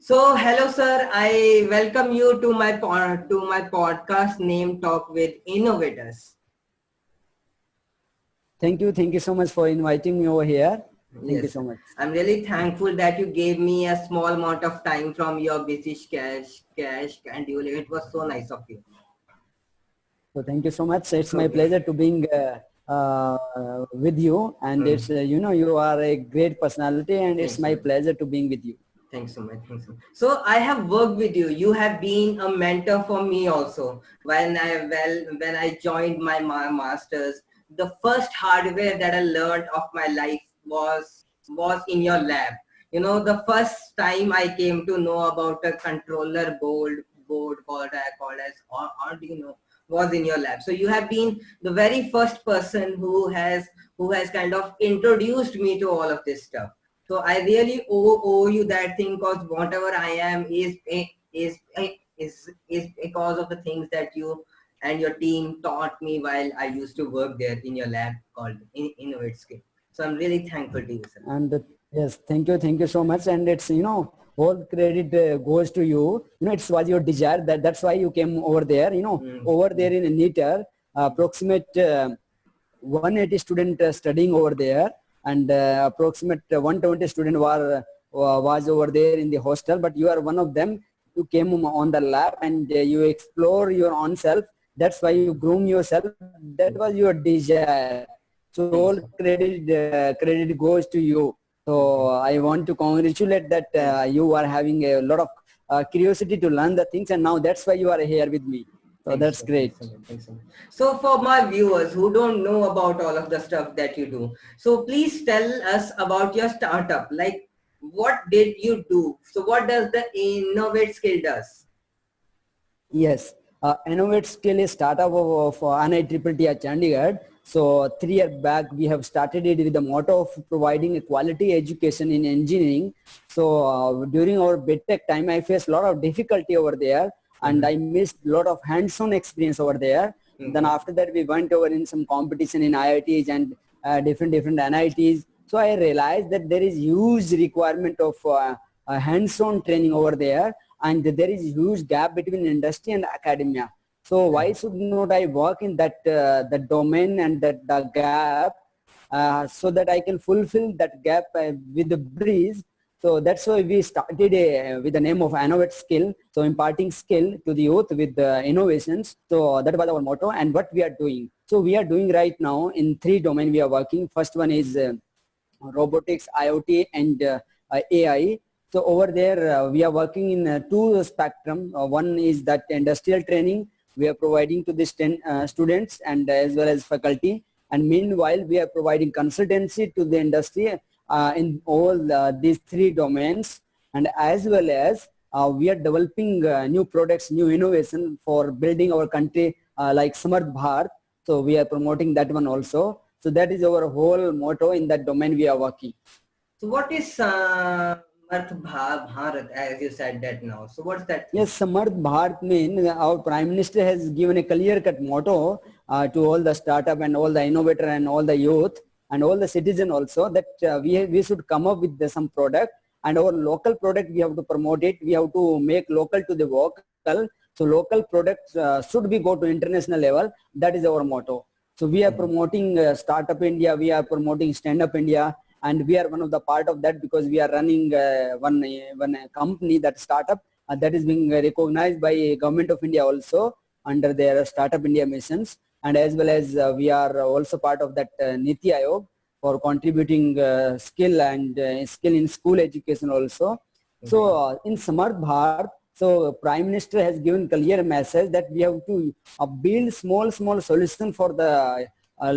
So, hello, sir. I welcome you to my podcast named Talk with Innovators. Thank you so much for inviting me over here. Thank you Yes, so much. I'm really thankful that you gave me a small amount of time from your busy cash schedule. It was so nice of you. So thank you so much. It's my Okay. pleasure to being with you, and it's Hmm. you are a great personality, and it's Thanks so my much. pleasure to being with you. Thanks so much. Thanks so much. So I have worked with you. You have been a mentor for me also. When I joined my masters, the first hardware that I learned of my life was in your lab. You know, the first time I came to know about a controller board called as Arduino was in your lab. So you have been the very first person who has kind of introduced me to all of this stuff. So I really owe you that thing because whatever I am is because of the things that you and your team taught me while I used to work there in your lab called Innovate Skill. So I'm really thankful to you, sir. And yes, thank you so much. And it's all credit goes to you. It was your desire that's why you came over there. Mm, Over mm, there in NITI, approximate 180 student studying over there, and approximate 120 student was over there in the hostel. But you are one of them. You came on the lab and you explore your own self. That's why you groom yourself. That was your desire. So all thanks. credit goes to you. So Okay. I want to congratulate that Thanks. you are having a lot of curiosity to learn the things, and now that's why you are here with me. So Thanks, that's sir. Thanks so great. much. Thanks so much. So for my viewers who don't know about all of the stuff that you do, so please tell us about your startup. Like, what did you do? So what does the Innovate Skill does? Yes, Innovate Skill is startup of NITI at Chandigarh. So 3 years back, we have started it with the motto of providing a quality education in engineering. So during our BTech time, I faced a lot of difficulty over there, and I Mm-hmm. missed a lot of hands-on experience over there. Then Mm-hmm. after that, we went over in some competition in IITs and different NITs. So I realized that there is huge requirement of hands-on training over there, and there is huge gap between industry and academia. So why should not I work in that domain and that the gap, so that I can fulfill that gap with the breeze. So that's why we started with the name of Innovate Skill. So imparting skill to the youth with innovations. So that was our motto and what we are doing. So we are doing right now in 3 domains we are working. First one is robotics, IoT, and AI. So over there, we are working in two spectrum. One is that industrial training we are providing to the students and as well as faculty. And meanwhile, we are providing consultancy to the industry in all these 3 domains. And as well as we are developing new products, new innovation for building our country like Samarth Bharat. So we are promoting that one also. So that is our whole motto in that domain we are working. So what is Bharat, as you said that now? So what's that thing? Yes, Samarth Bharat mean our Prime Minister has given a clear-cut motto to all the startup and all the innovator and all the youth and all the citizen also that we should come up with some product, and our local product we have to promote it. We have to make local to the vocal. So local products should be go to international level. That is our motto. So we are Mhm. promoting Startup India. We are promoting Stand Up India, and we are one of the part of that because we are running one company that startup that is being recognized by Government of India also under their Startup India missions, and as well as we are also part of that NITI Ayog for contributing skill in school education also. So Okay. in Samarth Bharat, so Prime Minister has given clear message that we have to build small solution for the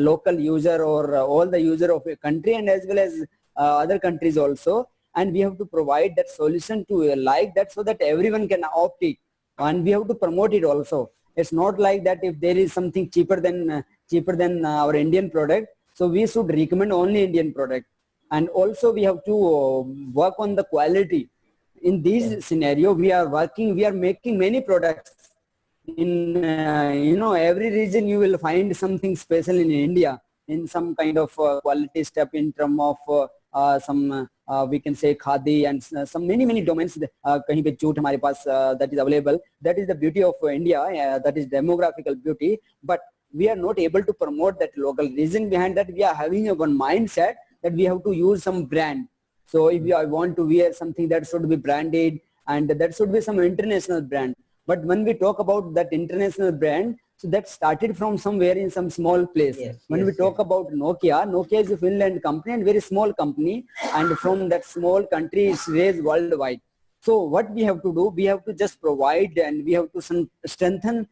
local user or all the user of a country and as well as other countries also, and we have to provide that solution to like that so that everyone can opt it, and we have to promote it also. It's not like that if there is something cheaper than our Indian product, so we should recommend only Indian product. And also we have to work on the quality. In Yeah. this scenario we are making many products in every region. You will find something special in India in some kind of quality step in term of we can say khadi and some many domains kahin pe jute hamare paas that is available. That is the beauty of India, that is demographical beauty. But we are not able to promote that local. Reason behind that, we are having a one mindset that we have to use some brand. So if I want to wear something, that should be branded and that should be some international brand. But when we talk about that international brand, so that started from somewhere in some small place. Yes, When we yes, yes. talk about Nokia is a Finland company and very small company, and from that small country it's raised worldwide. So what we have to do, we have to just provide and we have to strengthen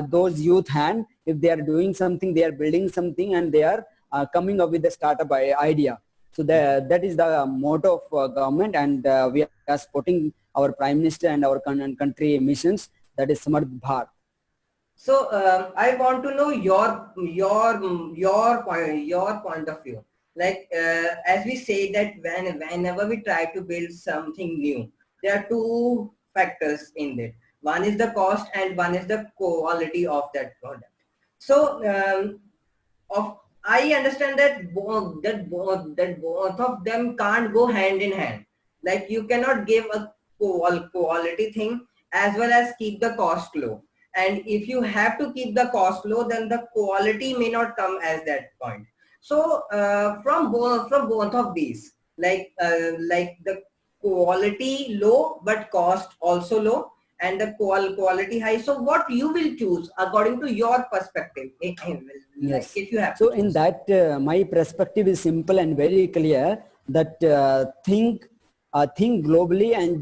those youth hand. If they are doing something, they are building something, and they are coming up with a startup idea. So that is the motto of government, and we are supporting our Prime Minister and our country missions, that is Samarth Bharat. So I want to know your point of view. Like as we say that whenever we try to build something new, there are two factors in it. One is the cost and one is the quality of that product. So of I understand that both of them can't go hand in hand. Like you cannot give a quality thing as well as keep the cost low. And if you have to keep the cost low, then the quality may not come as that point. So from both of these, like the quality low but cost also low, and the quality high. So what you will choose according to your perspective, like Yes. if you have to So in choose. that, my perspective is simple and very clear, that think globally and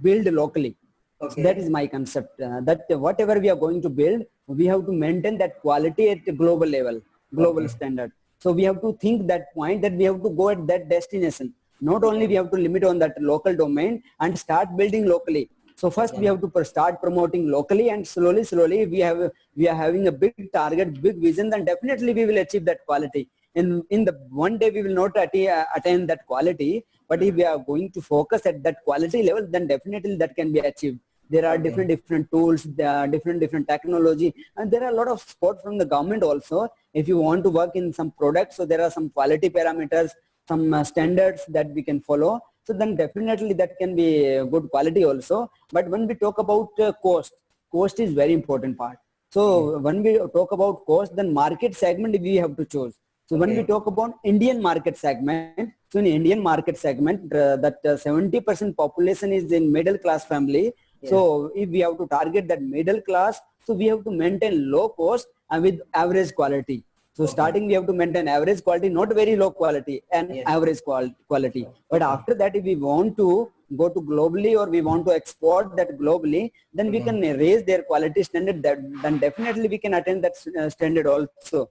build locally. So that is Okay. my concept. That whatever we are going to build, we have to maintain that quality at the global level, global Okay. standard. So we have to think that point, that we have to go at that destination. Not only we Okay. have to limit on that local domain and start building locally. So first we Okay. have to start promoting locally, and slowly we are having a big target, big vision. Then definitely we will achieve that quality. In the one day we will not attain that quality, but if we are going to focus at that quality level, then definitely that can be achieved. There are Okay. different tools, there are different technology, and there are a lot of support from the government also. If you want to work in some products, so there are some quality parameters, some standards that we can follow. So then definitely that can be good quality also. But when we talk about cost is very important part. Yes. So when we talk about cost, then market segment we have to choose. So when we Okay. talk about Indian market segment, so in Indian market segment, that 70% population is in middle class family. Yes. So if we have to target that middle class, so we have to maintain low cost and with average quality. So Okay. starting we have to maintain average quality, not very low quality, and Yes. average quality. But Okay. after that, if we want to go to globally or we want to export that globally, then we Okay. can raise their quality standard. That then definitely we can attain that standard also.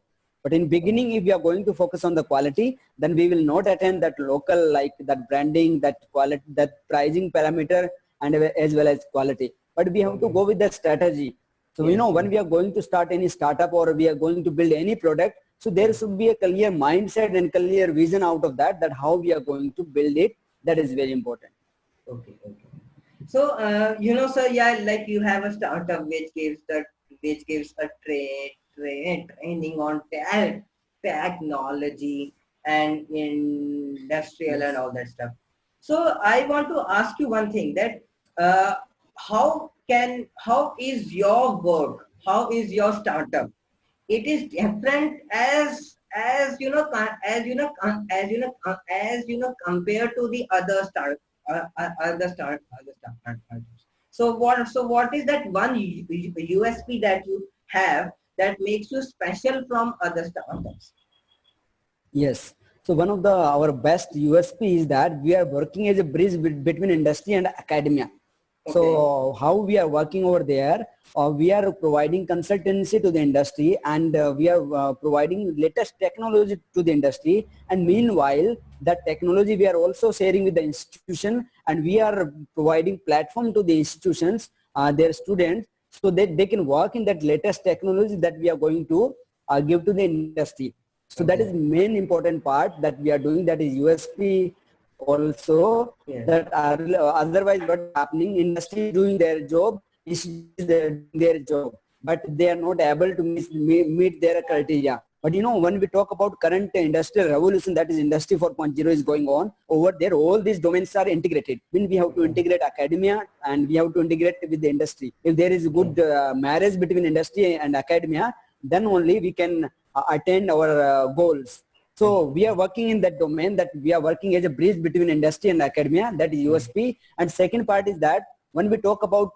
But in beginning, Okay. if we are going to focus on the quality, then we will not attain that local, like that branding, that quality, that pricing parameter, and as well as quality. But we have to Okay. go with the strategy. So, Yes. when Yes. we are going to start any startup or we are going to build any product, so there Yes. should be a clear mindset and clear vision out of that, that how we are going to build it. That is very important. Okay. Okay. So, sir, yeah, like you have a startup which gives a training on technology and industrial and Yes. all that stuff. So, I want to ask you one thing, that uh, how is your work? How is your startup? It is different as compared to the other startups. So what is that one USP that you have that makes you special from other startups? Yes. So one of our best USP is that we are working as a bridge between industry and academia. Okay. So how we are working over there, we are providing consultancy to the industry, and we are providing latest technology to the industry. And meanwhile, that technology we are also sharing with the institution, and we are providing platform to the institutions, their students, so that they can work in that latest technology that we are going to give to the industry. So that is Okay. main important part that we are doing. That is USP also. Yes. That otherwise, what is happening? Industry is doing their job, institute is doing their job, but they are not able to meet their criteria. But when we talk about current industrial revolution, that is industry 4.0 is going on over there, all these domains are integrated. When we have to integrate academia and we have to integrate with the industry. If there is a good marriage between industry and academia, then only we can attain our goals. So we are working in that domain, that we are working as a bridge between industry and academia, that is USP. And second part is that when we talk about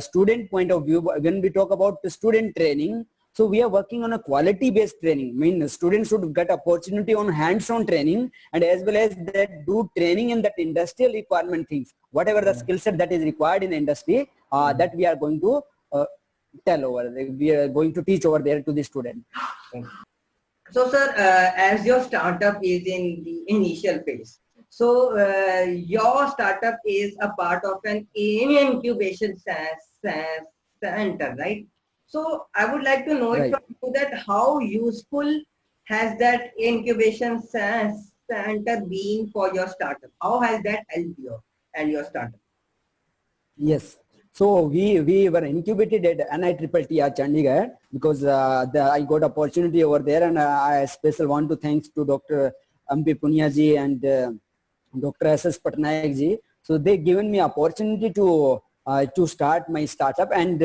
student point of view, when we talk about student training, so we are working on a quality-based training. I mean, students should get opportunity on hands-on training, and as well as that do training in that industrial requirement things. Whatever the skill set that is required in the industry, that we are going to tell over. We are going to teach over there to the student. So, sir, as your startup is in the initial phase, so your startup is a part of an incubation center, right? So, I would like to know it Right. from you that how useful has that incubation center been for your startup? How has that helped you and your startup? Yes. So we were incubated at NITI Chandigarh, because I got opportunity over there, and I special want to thanks to Dr. Ampi Punya ji and Dr. S.S. Patnaik ji. So they given me opportunity to start my startup, and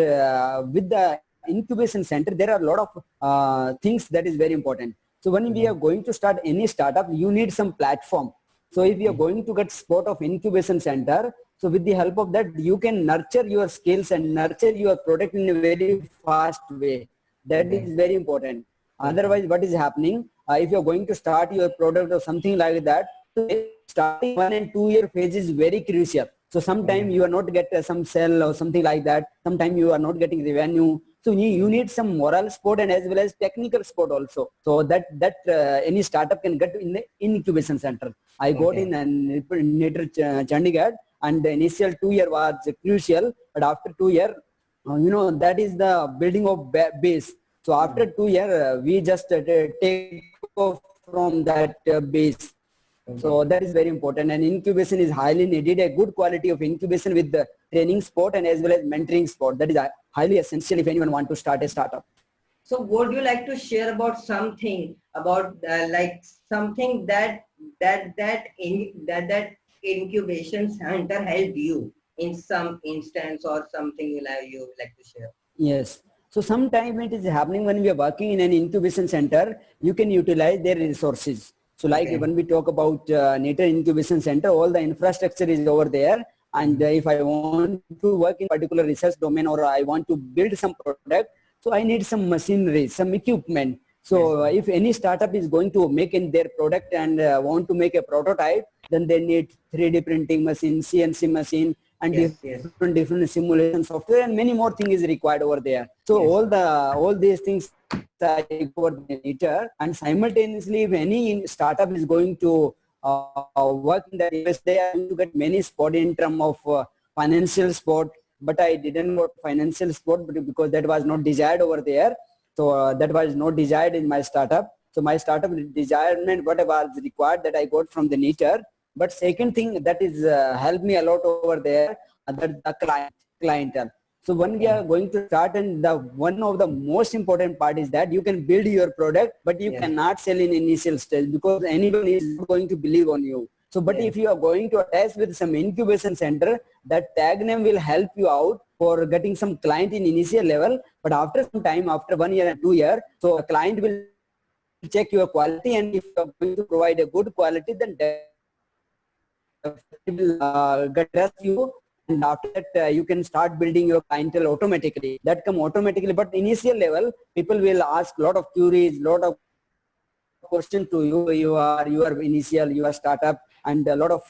with the incubation center there are a lot of things that is very important. So when we are going to start any startup, you need some platform. So if you are going to get spot of incubation center, so with the help of that, you can nurture your skills and nurture your product in a very fast way. That is very important. Otherwise, what is happening, if you are going to start your product or something like that, so starting 1 and 2 year phase is very crucial. So sometimes you are not get some sell or something like that. Sometimes you are not getting revenue. So you need some moral support and as well as technical support also. So that any startup can get in the incubation center. I got in NITI Chandigarh, and the initial 2 year was crucial, but after 2 year, that is the building of base. So after 2 year, we just take off from that base. So that is very important, and incubation is highly needed. A good quality of incubation with the training support and as well as mentoring support, that is highly essential if anyone want to start a startup. So would you like to share about something about like something that incubation center helped you in some instance or something you would like to share? Yes. So sometime it is happening when we are working in an incubation center, you can utilize their resources. So like when we talk about NITI Incubation Center, all the infrastructure is over there. And if I want to work in particular research domain or I want to build some product, so I need some machinery, some equipment. So if any startup is going to make in their product and want to make a prototype, then they need 3D printing machine, CNC machine, and different simulation software, and many more things is required over there. So all these things I go over the later, and simultaneously if any startup is going to work in that space, they are going to get many support in terms of financial support. But I didn't want financial support because that was not desired over there. So that was not desired in my startup. So my startup desirement, what was required, that I got from the NITI. But second thing that is helped me a lot over there, that the clientele. So when we are going to start, and the one of the most important part is that you can build your product, but you cannot sell in initial stage because anyone is not going to believe on you. So, but if you are going to attach with some incubation center, that tag name will help you out for getting some client in initial level. But after some time, after 1 year and 2 years, so a client will check your quality, and if you are going to provide a good quality, then definitely will get trust you. And after that, you can start building your clientele automatically. That come automatically. But initial level, people will ask a lot of queries, lot of questions to you. You are initial, you are startup, and a lot of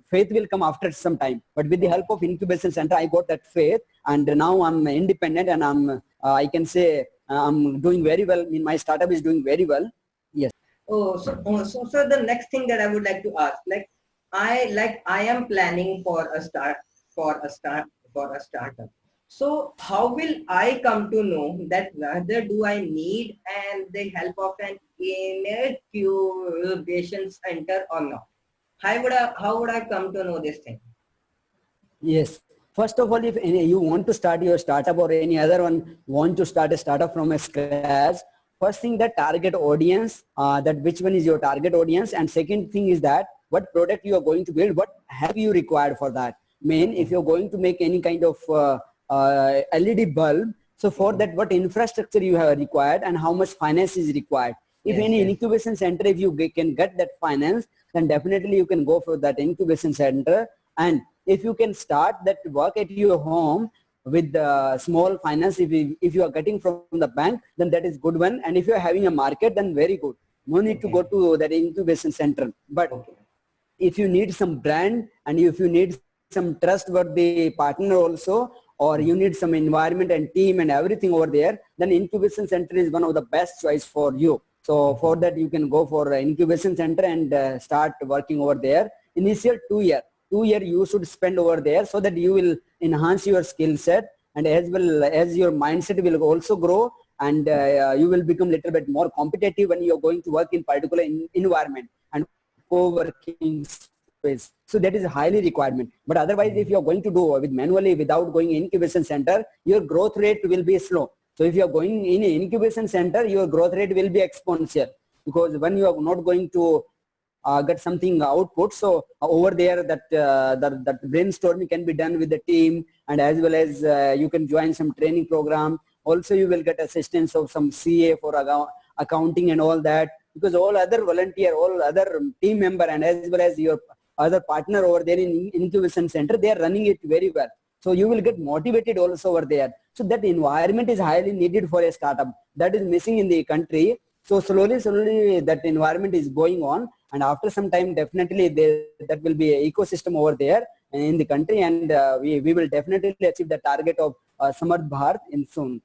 faith will come after some time. But with the help of incubation center, I got that faith, and now I'm independent, and I can say I'm doing very well. I mean, my startup is doing very well. Yes. So sir, the next thing that I would like to ask, I am planning for a startup. So how will I come to know that whether do I need and the help of an incubation center or not? How would I come to know this thing? Yes. First of all, if you want to start your startup or any other one want to start a startup from a scratch, first thing that target audience, that which one is your target audience, and second thing is that what product you are going to build, what have you required for that. Mean if you're going to make any kind of LED bulb, so for that what infrastructure you have required and how much finance is required. If Yes, any yes. incubation center, if you can get that finance, then definitely you can go for that incubation center. And if you can start that work at your home with small finance, if you are getting from the bank, then that is good one. And if you are having a market, then very good. No need to go Okay. to that incubation center. But Okay. if you need some brand and if you need some trustworthy partner also, or you need some environment and team and everything over there, then incubation center is one of the best choice for you. So for Okay. that you can go for an incubation center and start working over there. Initial 2 year you should spend over there, so that you will enhance your skill set, and as well as your mindset will also grow, and you will become little bit more competitive when you are going to work in particular environment and co-working space. So that is highly requirement. But otherwise, if you are going to do with manually without going incubation center, your growth rate will be slow. So if you are going in incubation center, your growth rate will be exponential, because when you are not going to get something output, so over there that brainstorming can be done with the team, and as well as you can join some training program. Also you will get assistance of some CA for accounting and all that, because all other volunteer, all other team member, and as well as your other partner over there in incubation center, they are running it very well. So you will get motivated also over there. So that environment is highly needed for a startup. That is missing in the country. So slowly that environment is going on, and after some time definitely that will be an ecosystem over there in the country, and we will definitely achieve the target of Samarth Bharat in soon.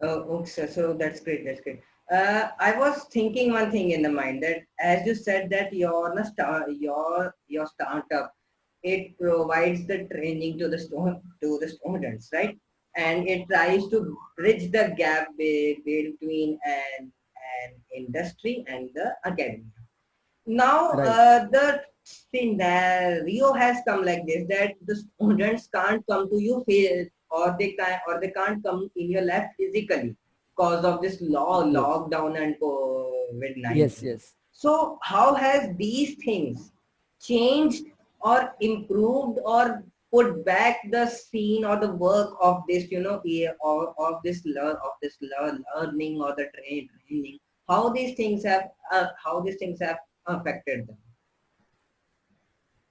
Okay, so that's great. That's great. I was thinking one thing in the mind, that as you said that your startup, it provides the training to to the students, right? And it tries to bridge the gap between an industry and the academy. Now, Right. the scenario has come like this, that the students can't come to you field, or they can't come in your lab physically because of this Yes. lockdown and COVID Yes. 19. Yes. So, how has these things changed or improved or put back the scene or the work of this, of this learning or the training? How these things have affected them.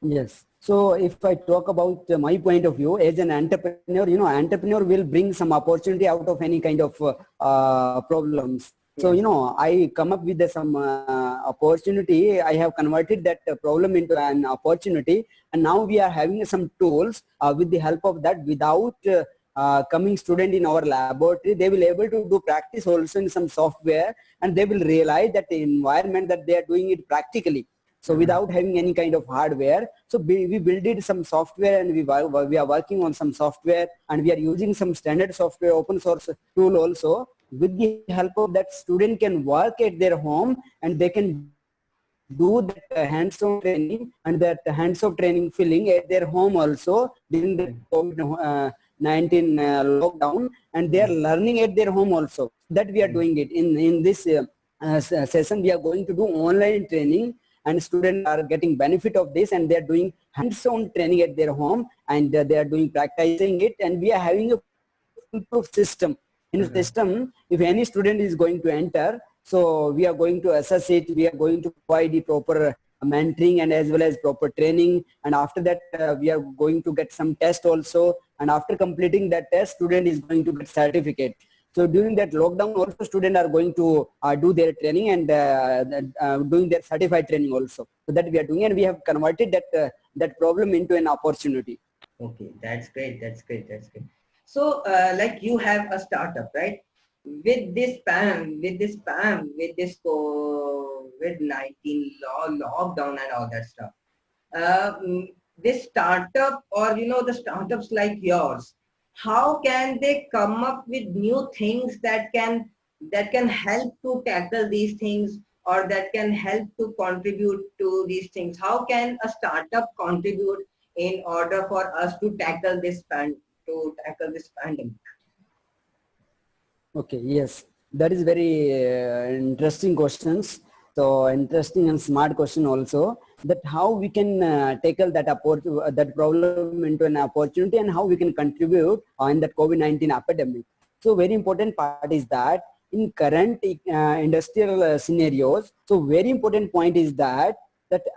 Yes. So if I talk about my point of view as an entrepreneur, entrepreneur will bring some opportunity out of any kind of problems. So, Yes. I come up with some opportunity. I have converted that problem into an opportunity. And now we are having some tools with the help of that, without coming student in our laboratory, they will able to do practice also in some software, and they will realize that the environment that they are doing it practically. So Uh-huh. without having any kind of hardware, so we built it some software, and we are working on some software, and we are using some standard software, open source tool also. With the help of that, student can work at their home, and they can do that hands-on training, and that hands-on training filling at their home also during the COVID-19 lockdown, and they are Yes. learning at their home also. That we are doing it in this session. We are going to do online training, and students are getting benefit of this, and they are doing hands-on training at their home, and they are doing practicing it, and we are having a foolproof system. In a system, if any student is going to enter, so we are going to assess it, we are going to provide the proper mentoring and as well as proper training, and after that we are going to get some test also, and after completing that test, student is going to get certificate. So during that lockdown also, students are going to do their training, and doing their certified training also. So that we are doing, and we have converted that problem into an opportunity. Okay, that's great. That's great. That's great. So, like you have a startup, right? With this COVID-19 lockdown and all that stuff. This startup, or the startups like yours, how can they come up with new things that can help to tackle these things, or that can help to contribute to these things? How can a startup contribute in order for us to tackle this pandemic? Okay, yes, that is very interesting questions. So interesting and smart question also, that how we can tackle that problem into an opportunity and how we can contribute in that COVID-19 epidemic. So very important part is that in current industrial scenarios, so very important point is that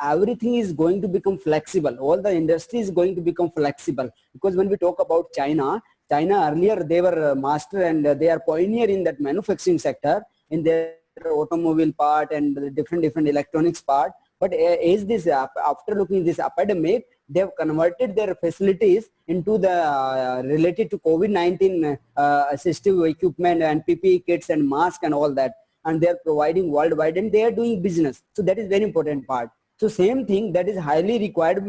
everything is going to become flexible. All the industry is going to become flexible, because when we talk about China earlier, they were master and they are pioneer in that manufacturing sector, in their automobile part and the different electronics part. But after looking this epidemic, they have converted their facilities into the related to COVID-19 assistive equipment and PPE kits and masks and all that, and they are providing worldwide and they are doing business. So that is very important part. So same thing that is highly required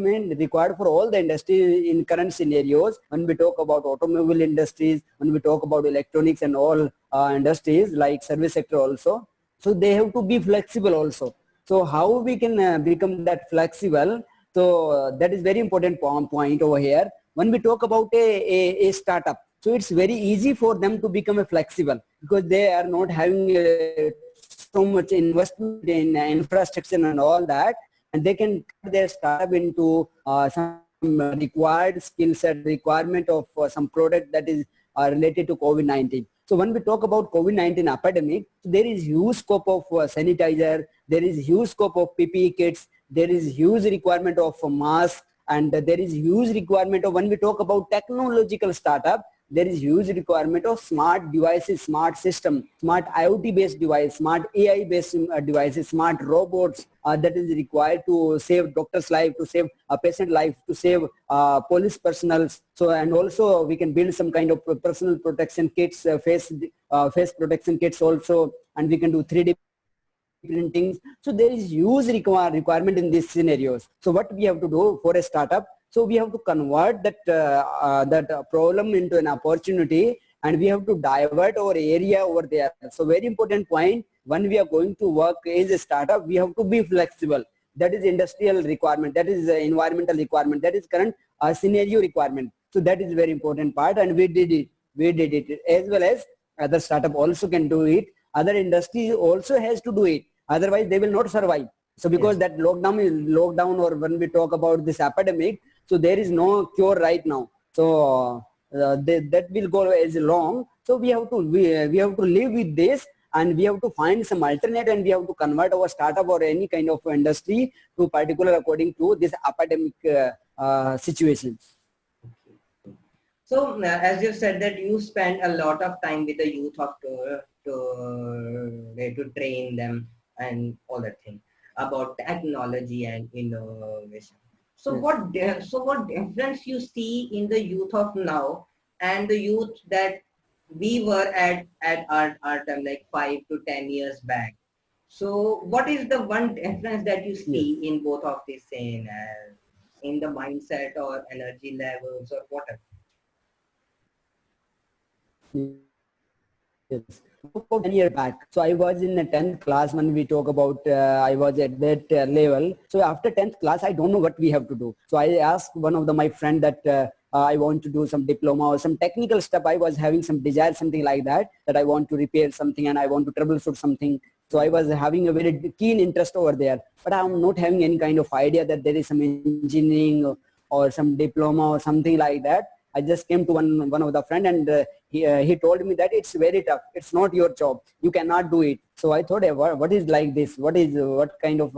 for all the industry in current scenarios. When we talk about automobile industries, when we talk about electronics and all industries like service sector also, so they have to be flexible also. So how we can become that flexible? So that is very important point over here. When we talk about a startup, so it's very easy for them to become a flexible, because they are not having so much investment in infrastructure and all that, and they can cut their startup into some required skill set, requirement of some product that is related to COVID-19. So when we talk about COVID-19 epidemic, so there is huge scope of sanitizer, there is huge scope of PPE kits, there is huge requirement of mask, and there is huge requirement of, when we talk about technological startup, there is huge requirement of smart devices, smart system, smart IoT based device, smart AI based devices, smart robots that is required to save doctor's life, to save a patient life, to save police personals. So, and also we can build some kind of personal protection kits, face protection kits also, and we can do 3D printing. So there is huge requirement in these scenarios. So what we have to do for a startup? So we have to convert that problem into an opportunity, and we have to divert our area over there. So very important point, when we are going to work as a startup, we have to be flexible. That is industrial requirement, that is environmental requirement, that is current scenario requirement. So that is very important part, and we did it, as well as other startup also can do it. Other industry also has to do it. Otherwise, they will not survive. So because that lockdown, or when we talk about this epidemic, so there is no cure right now. So that will go as long. So we have to live with this, and we have to find some alternate, and we have to convert our startup or any kind of industry to particular according to this epidemic situations. So as you said that you spend a lot of time with the youth of to train them and all that thing about technology and innovation. So what difference you see in the youth of now and the youth that we were at our time, like 5 to 10 years back? So what is the one difference that you see in both of these in the mindset or energy levels or whatever? Yes. About 10 years back. So I was in the 10th class when we talk about, I was at that level. So after 10th class, I don't know what we have to do. So I asked one of my friend that I want to do some diploma or some technical stuff. I was having some desire, something like that I want to repair something and I want to troubleshoot something. So I was having a very keen interest over there, but I'm not having any kind of idea that there is some engineering or some diploma or something like that. I just came to one of the friend, and he told me that it's very tough. It's not your job. You cannot do it. So I thought, what is like this? What kind of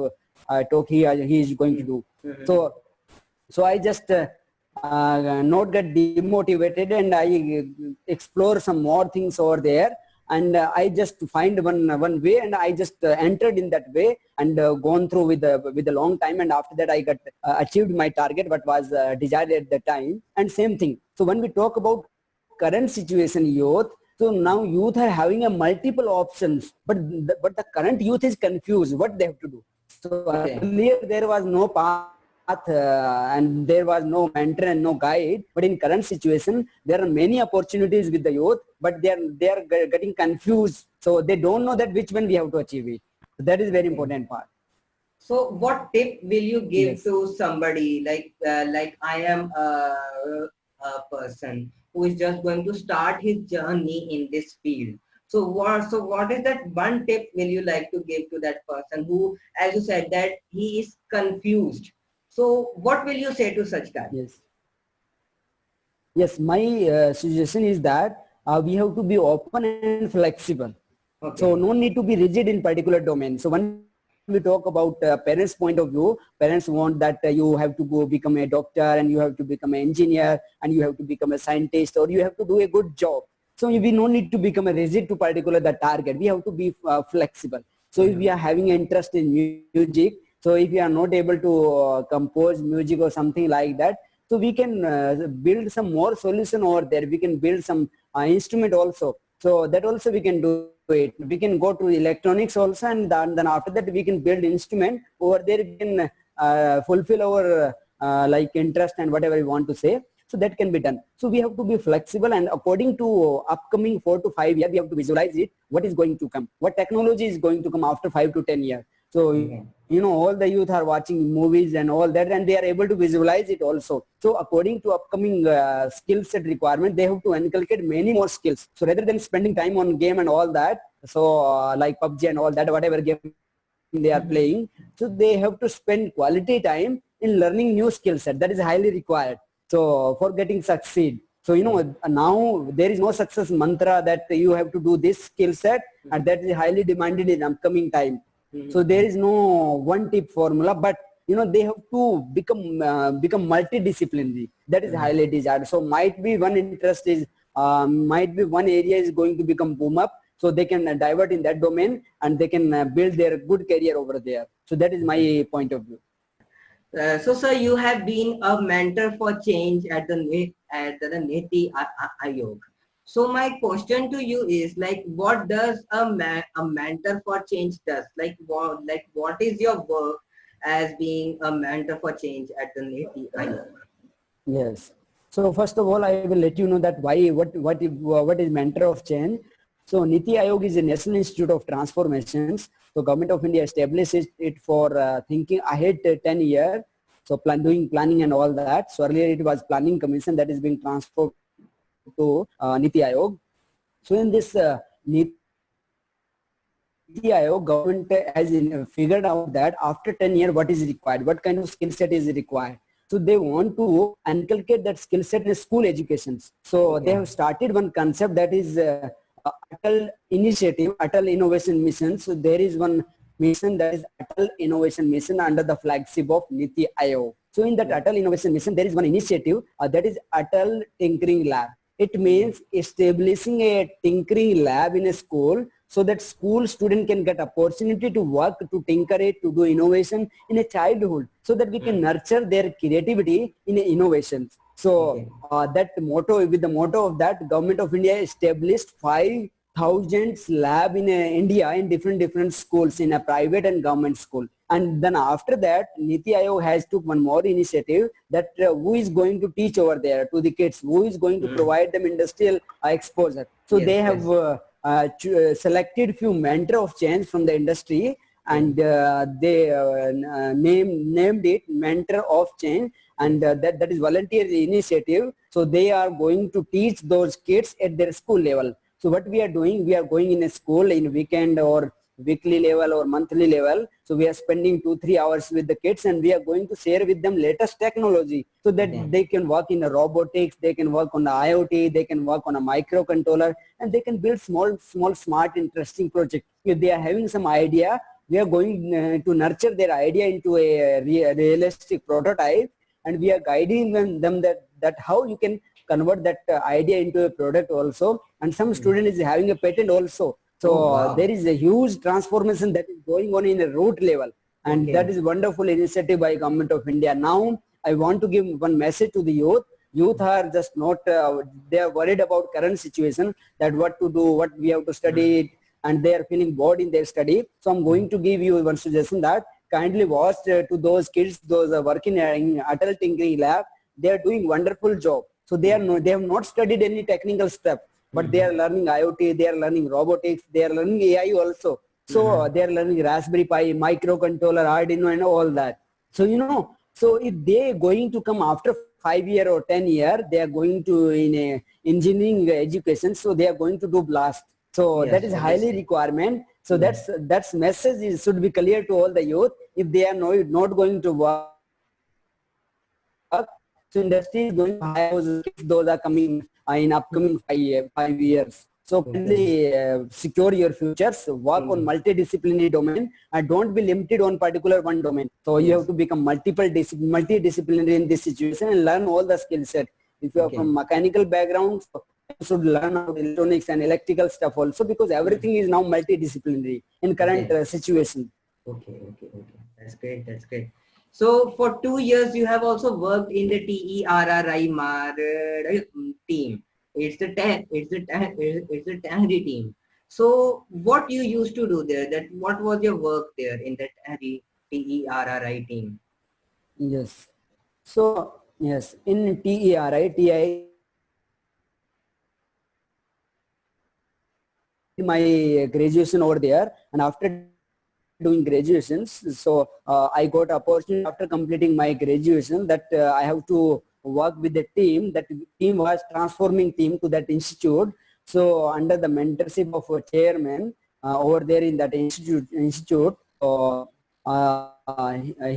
talk he is going to do? So I just not get demotivated, and I explore some more things over there. And I just find one way, and I just entered in that way, and gone through with a long time. And after that, I got achieved my target, what was desired at the time. And same thing. So when we talk about current situation, youth. So now youth are having a multiple options, but the current youth is confused what they have to do. So earlier there was no path. And there was no mentor and no guide, but in current situation there are many opportunities with the youth, but they are getting confused, so they don't know that which one we have to achieve it. So that is very important part. So what tip will you give Yes. to somebody like I am a person who is just going to start his journey in this field? So what is that one tip will you like to give to that person who, as you said, that he is confused? So what will you say to such guy? Yes. Yes, my suggestion is that we have to be open and flexible. So no Okay. need to be rigid in particular domain. So when we talk about parents' point of view, parents want that you have to go become a doctor and you have to become an engineer and you have to become a scientist or you have to do a good job. So we no need to become a rigid to particular the target. We have to be flexible. So if we are Mhm. having interest in music, so if we are not able to compose music or something like that, so we can build some more solution over there. We can build some instrument also. So that also we can do it. We can go to electronics also, and then after that we can build instrument over there. We can fulfill our like interest and whatever we want to say. So that can be done. So we have to be flexible, and according to upcoming 4 to 5 years, we have to visualize it. What is going to come? What technology is going to come after 5 to 10 years? So Okay. all the youth are watching movies and all that, and they are able to visualize it also. So according to upcoming skill set requirement, they have to inculcate many more skills. So rather than spending time on game and all that, so like PUBG and all that, whatever game they are playing, so they have to spend quality time in learning new skill set. That is highly required. So for getting succeed. So now there is no success mantra that you have to do this skill set, and that is highly demanded in upcoming time. So there is no one tip formula, but they have to become multidisciplinary. That is highly desired. So might be one interest is might be one area is going to become boom up, so they can divert in that domain and they can build their good career over there. So that is my point of view. So, sir, you have been a mentor for change at the NITI Ayog. So, my question to you is like, what does a mentor for change does? What is your work as being a mentor for change at the NITI Ayog? Yes. So first of all, I will let you know that what is mentor of change. So NITI Ayog is a National Institute of Transformations. So Government of India established it for thinking ahead 10 years. So doing planning and all that. So earlier it was Planning Commission that is being transferred to NITI Ayog. So in this NITI Ayog, government has figured out that after 10 years, what is required, what kind of skill set is required. So they want to inculcate that skill set in school educations. So they have started one concept that Okay. is Atal Initiative, Atal Innovation Mission. So there is one mission that is Atal Innovation Mission under the flagship of NITI Ayog. So in that Atal Yeah. Innovation Mission, there is one initiative that is Atal Tinkering Lab. It Okay. means establishing a tinkering lab in a school so that school student can get opportunity to work, to tinker it, to do innovation in a childhood so that we can Mm. nurture their creativity in innovations. So Okay. that motto, with the motto of that, Government of India established 5,000 lab in India in different schools in a private and government school. And then after that, Niti Ayog has took one more initiative that who is going to teach over there to the kids, who is going to Mm. provide them industrial exposure. So they Yes. have Yes. selected few mentor of change from the industry, Mm. and they named it mentor of change, and Yes. that is volunteer initiative. So they are going to teach those kids at their school level. So what we are doing, we are going in a school in weekend or weekly level or monthly level. So we are spending 2-3 hours with the kids, and we are going to share with them latest technology so that Okay. they can work in a robotics, they can work on the IoT, they can work on a microcontroller, and they can build small smart interesting project. If they are having some idea, we are going to nurture their idea into a realistic prototype, and we are guiding them that how you can convert that idea into a product also. And some Mm. student is having a patent also. So Oh, there wow. is a huge transformation that is going on in a root level, and that Okay. is wonderful initiative by Government of India. Now I want to give one message to the youth. Youth are just not they are worried about current situation, that what to do, what we have to Mm. study, and they are feeling bored in their study. So I'm Mm. going to give you one suggestion that kindly watch to those kids, those working in adult tinkering lab. They are doing wonderful job. So they have not studied any technical stuff, but they Mm. are learning IoT, they are learning robotics, they are learning AI also. So they are learning Raspberry Pi, microcontroller, Arduino, and all that. So so if they going to come after 5 year or 10 year, they are going to in a engineering education. So they are going to do blast. So that Yes, is highly obviously. requirement. So Yeah. that's message should be clear to all the youth. If they are not going to work, so industry is going to hire those skills. Those are coming in upcoming 5 years. So Okay. kindly secure your futures, work on Mm. multidisciplinary domain, and don't be limited on particular one domain. So you have Yes. to become multidisciplinary in this situation and learn all the skill set. If you are Okay. from mechanical background, so you should learn about electronics and electrical stuff also, because Mm. everything is now multidisciplinary in current Okay. situation. Okay. Okay. Okay. That's great. That's great. So for 2 years, you have also worked in the TERRI team. It's the Tehri team. So what you used to do there? That what was your work there in the TERRI team? Yes. So yes, in TERI, my graduation over there, and after doing graduations, so I got opportunity after completing my graduation that I have to work with the team. That team was transforming team to that institute. So under the mentorship of a chairman over there in that institute.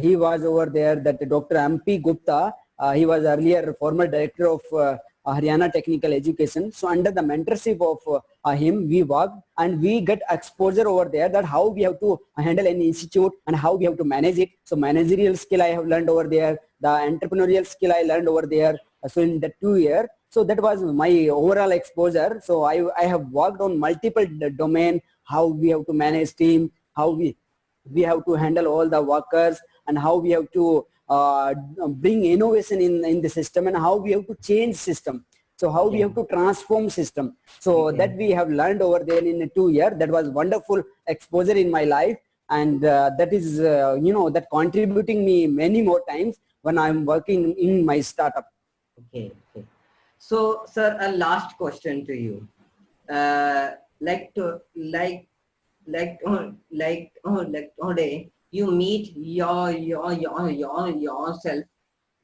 He was over there, that Dr. MP Gupta. He was earlier former director of Haryana Technical Education. So under the mentorship of him, we worked and we get exposure over there, that how we have to handle an institute and how we have to manage it. So managerial skill I have learned over there, the entrepreneurial skill I learned over there. So in the 2 year, so that was my overall exposure. So I have worked on multiple domain, how we have to manage team, how we have to handle all the workers, and how we have to bring innovation in the system, and how we have to change system. So how we Okay. have to transform system. So Okay. that we have learned over there in a 2 year. That was wonderful exposure in my life, and that is that contributing me many more times when I'm working in my startup. Okay. Okay. So, sir, a last question to you. Like to like today you meet yourself.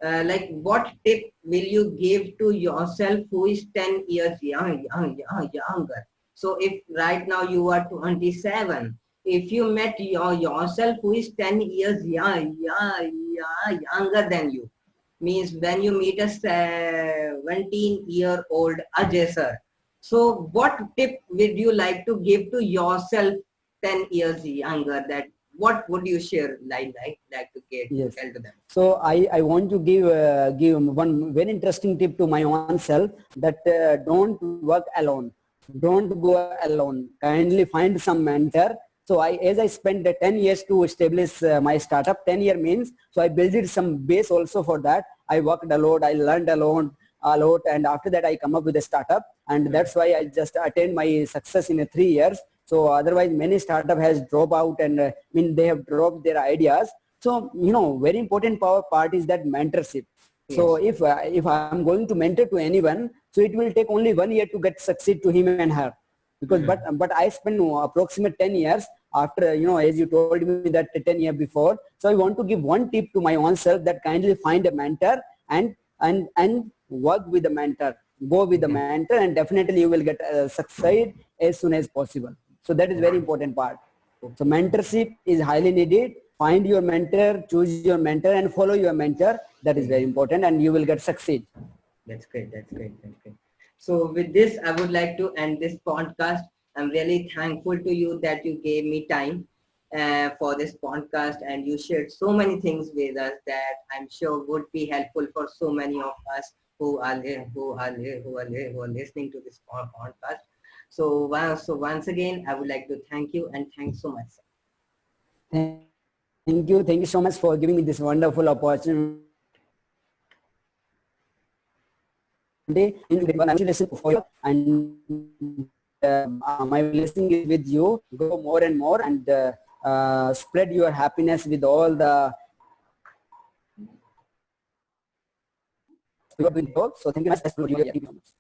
Like what tip will you give to yourself who is 10 years younger? So if right now you are 27, if you met yourself who is 10 years younger than you, means when you meet a 17-year-old Ajay sir, so what tip would you like to give to yourself 10 years younger? That what would you share, like to get to Yes. tell to them? So I want to give one very interesting tip to my own self, that don't work alone. Don't go alone. Kindly find some mentor. So as I spent 10 years to establish my startup. 10 year means, so I built some base also for that. I worked a lot. I learned a lot, and after that I come up with a startup, and that's why I just attained my success in 3 years. So otherwise many startup has dropped out, and they have dropped their ideas. So very important power part is that mentorship. So Yes. if I'm going to mentor to anyone, so it will take only 1 year to get succeed to him and her, because Hmm. but I spent approximate 10 years after, as you told me that 10 year before. So I want to give one tip to my own self, that kindly find a mentor, and work with the mentor, go with the Okay. mentor, and definitely you will get succeed as soon as possible. So that is very Okay. important part. So Okay. Okay. mentorship is highly needed. Find your mentor, choose your mentor, and follow your mentor. That is very Okay. important, and you will get succeed. That's great. That's great. That's great. So with this, I would like to end this podcast. I'm really thankful to you that you gave me time for this podcast, and you shared so many things with us that I'm sure would be helpful for so many of us who are listening to this podcast. So once again, I would like to thank you and thanks so much. Thank you. Thank you so much for giving me this wonderful opportunity. And my blessing is with you. Go more and more, and spread your happiness with all the youth. So thank you very much. That's what you are. Thank you so much.